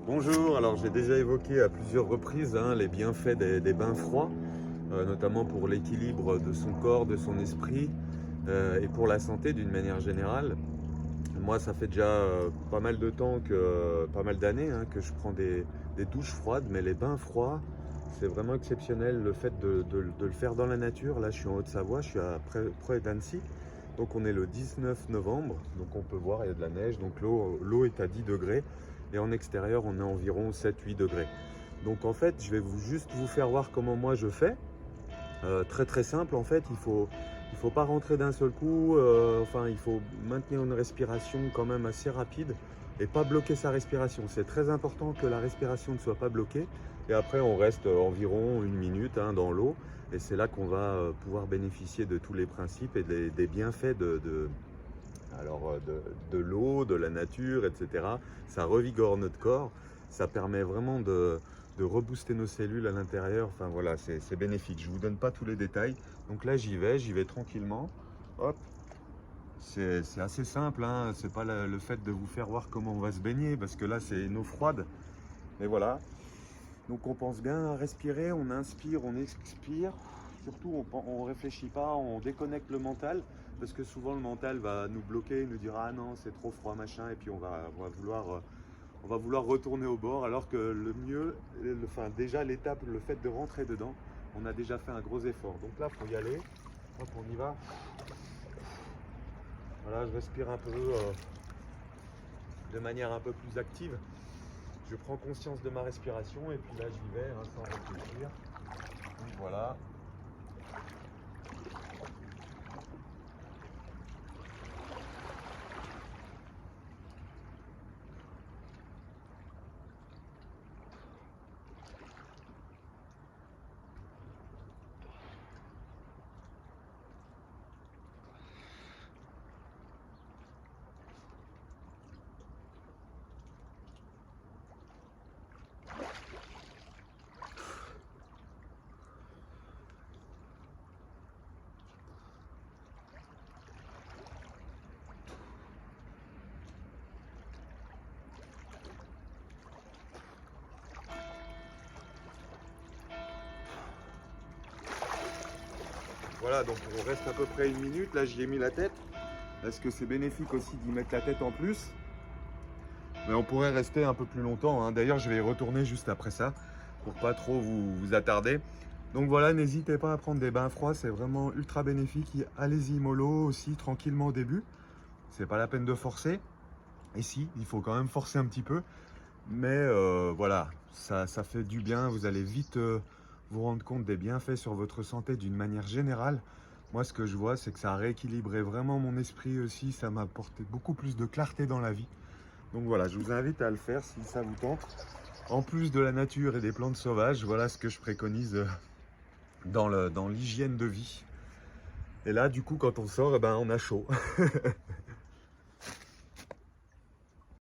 Bonjour, alors j'ai déjà évoqué à plusieurs reprises les bienfaits des bains froids, notamment pour l'équilibre de son corps, de son esprit et pour la santé d'une manière générale. Moi, ça fait déjà pas mal de temps, pas mal d'années que je prends des douches froides, mais les bains froids, c'est vraiment exceptionnel. Le fait de le faire dans la nature, là je suis en Haute-Savoie, je suis près d'Annecy, donc on est le 19 novembre, donc on peut voir, il y a de la neige, donc l'eau est à 10 degrés, et en extérieur on est environ 7-8 degrés. Donc en fait, je vais juste vous faire voir comment moi je fais. Très très simple en fait, il faut pas rentrer d'un seul coup, enfin il faut maintenir une respiration quand même assez rapide et pas bloquer sa respiration. C'est très important que la respiration ne soit pas bloquée, et après on reste environ une minute dans l'eau, et c'est là qu'on va pouvoir bénéficier de tous les principes et des bienfaits de l'eau, de la nature, etc. Ça revigore notre corps, ça permet vraiment de rebooster nos cellules à l'intérieur. Enfin voilà, c'est bénéfique. Je ne vous donne pas tous les détails. Donc là, j'y vais tranquillement. Hop, c'est assez simple, c'est pas le fait de vous faire voir comment on va se baigner, parce que là, c'est une eau froide. Mais voilà. Donc on pense bien à respirer, on inspire, on expire. Surtout, on ne réfléchit pas, on déconnecte le mental, parce que souvent le mental va nous bloquer, nous dire ah non c'est trop froid machin, et puis on va vouloir retourner au bord, alors que le mieux, enfin déjà l'étape, le fait de rentrer dedans, on a déjà fait un gros effort. Donc là, il faut y aller. Hop, on y va. Voilà, je respire un peu de manière un peu plus active. Je prends conscience de ma respiration, et puis là j'y vais sans réfléchir. Donc voilà. Voilà, donc on reste à peu près une minute. Là, j'y ai mis la tête. Est-ce que c'est bénéfique aussi d'y mettre la tête en plus? Mais on pourrait rester un peu plus longtemps. D'ailleurs, je vais y retourner juste après ça pour pas trop vous attarder. Donc voilà, n'hésitez pas à prendre des bains froids, c'est vraiment ultra bénéfique. Allez-y mollo aussi, tranquillement au début. C'est pas la peine de forcer. Et si, il faut quand même forcer un petit peu. Mais voilà, ça fait du bien. Vous allez vite vous rendre compte des bienfaits sur votre santé d'une manière générale. Moi, ce que je vois, c'est que ça a rééquilibré vraiment mon esprit aussi. Ça m'a apporté beaucoup plus de clarté dans la vie. Donc voilà, je vous invite à le faire si ça vous tente. En plus de la nature et des plantes sauvages, voilà ce que je préconise dans l'hygiène de vie. Et là, du coup, quand on sort, on a chaud.